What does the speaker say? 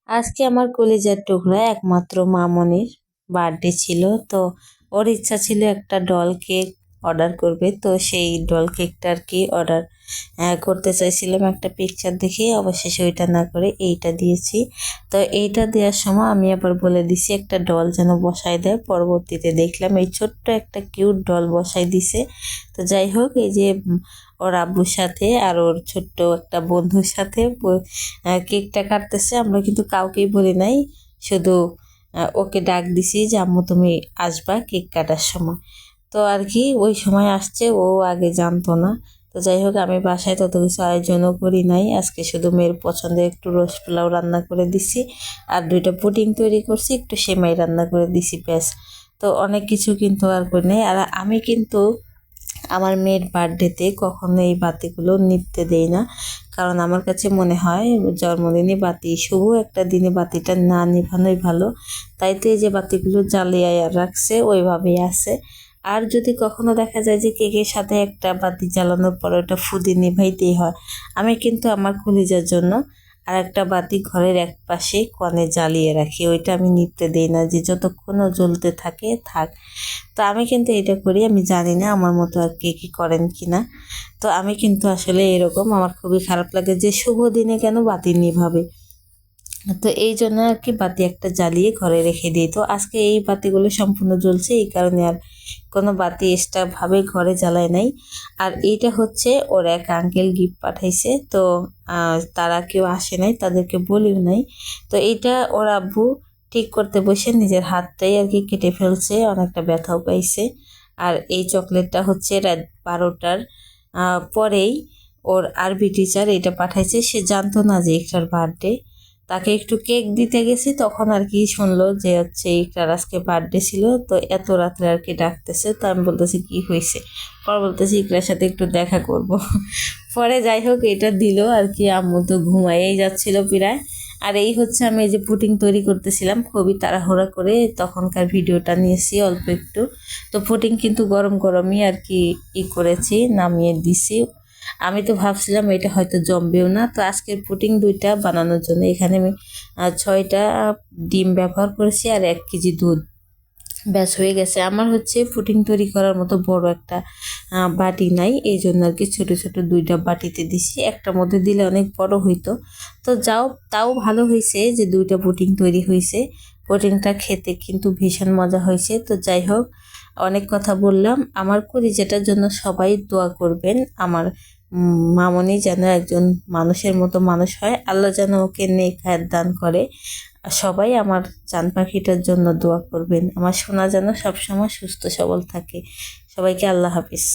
আজকে আমার কলিজার টুকরা একমাত্র মামনির বার্থডে ছিল। তো ওর ইচ্ছা ছিল একটা ডল কেক অর্ডার করবে। তো সেই ডল কেকটা আর কি অর্ডার করতে চাইছিলাম একটা পিকচার দেখে, অবশেষে ওইটা না করে এইটা দিয়েছি। তো এইটা দেওয়ার সময় আমি আবার বলে দিছি একটা ডল যেন বসাই দেয়। পরবর্তীতে দেখলাম এই ছোট্ট একটা কিউট ডল বসাই দিছে। তো যাই হোক, এই যে ওর আব্বুর সাথে আর ওর ছোট্ট একটা বন্ধুর সাথে কেকটা কাটতেছে। আমরা কিন্তু কাউকেই বলি নাই, শুধু ওকে ডাক দিছি যে আম্মু তুমি আসবা কেক কাটার সময়। তো আর কি ওই সময় আসছে, ও আগে জানতো না। তো যাই হোক, আমি বাসায় তত কিছু আয়োজনও করি নাই। আজকে শুধু মেয়ের পছন্দের একটু রোস্ট পোলাও রান্না করে দিছি, আর 2টা পুডিং তৈরি করছি, একটু সেমাই রান্না করে দিছি, ব্যাস। তো অনেক কিছু কিন্তু আর করি নাই। আর আমি কিন্তু আমার মেয়ের বার্থডেতে কখনো এই বাতিগুলো নিভতে দেই না, কারণ আমার কাছে মনে হয় জন্মদিনে বাতি, শুভ একটা দিনে বাতিটা না নিভানোই ভালো। তাই তো এই যে বাতিগুলো জ্বালিয়ে রাখছে, ওইভাবেই আছে। আর যদি কখনো দেখা যায় যে কেকের সাথে একটা বাতি জ্বালানোর পর ওটা ফুদি নিভাইতেই হয়, আমি কিন্তু আমার কলিজার জন্য আর একটা বাতি ঘরের এক পাশে কনে জ্বালিয়ে রাখি। ওইটা আমি নিভতে দেই না, যে যতক্ষণ ও জ্বলতে থাকে থাক। তো আমি কিন্তু এটা করি, আমি জানি না আমার মতো আর কে কী করেন কি না। তো আমি কিন্তু আসলে এরকম, আমার খুবই খারাপ লাগে যে শুভ দিনে কেন বাতি নিভাবে। তো এই জন্য আর কি বাতি একটা জ্বালিয়ে ঘরে রেখে দিই। তো আজকে এই বাতিগুলো সম্পূর্ণ জ্বলছে, এই কারণে আর কোনো বাতি এক্সট্রা ভাবে ঘরে জ্বালায় নাই। আর এইটা হচ্ছে ওর এক আঙ্কেল গিফট পাঠাইছে। তো তারা কেউ আসে নাই, তাদেরকে বলিও নাই। তো এইটা ওর আব্বু ঠিক করতে বসে নিজের হাতটাই আর কি কেটে ফেলছে, অনেকটা ব্যথাও পাইছে। আর এই চকলেটটা হচ্ছে রাত 12টার পরেই ওর আরবি টিচার এটা পাঠাইছে। সে জানতো না যে ইকরার বার্থডে। তাকে একটু কেক দিতে গেছি, তখন আর কি শুনলো যে হচ্ছে ইকরার আজকে বার্থডে ছিল, তো এত রাত্রে আর কি ডাকতেছে। তো আমি বলতেছি কি হয়েছে, পর বলতেছি ইকরার সাথে একটু দেখা করব। পরে যাই হোক এটা দিল আর কি। আম্মু তো ঘুমাইয়েই যাচ্ছিল প্রায়। আর এই হচ্ছে আমি এই যে পুডিং তৈরি করতেছিলাম, খুবই তাড়াহুড়া করে তখনকার ভিডিওটা নিয়েছি অল্প একটু। তো পুডিং কিন্তু গরম গরমই আর কি করেছি, নামিয়ে দিছি। আমি তো ভাবছিলাম এটা হয়তো জমবেও না। তো আজকের পুডিং 2টা বানানোর জন্য এখানে আমি 6টা ডিম ব্যবহার করেছি আর 1 কেজি দুধ, ব্যাস হয়ে গেছে। আমার হচ্ছে পুডিং তৈরি করার মতো বড় একটা বাটি নাই, এই জন্য আর কি ছোটো ছোটো 2টা বাটিতে দিছি। একটার মধ্যে দিলে অনেক বড় হইতো। তো তাও ভালো হয়েছে যে 2টা পুডিং তৈরি হয়েছে। পুডিংটা খেতে কিন্তু ভীষণ মজা হয়েছে। তো যাই হোক, অনেক কথা বললাম। আমার কলিজাটার জন্য সবাই দোয়া করবেন। আমার মামনি যেন একজন মানুষের মতো মানুষ হয়, আল্লাহ যেন ওকে নেক হায়াত দান করে। সবাই আমার চান পাখিটার জন্য দোয়া করবেন, আমার সোনা যেন সবসময় সুস্থ সবল থাকে। সবাইকে আল্লাহ হাফিজ।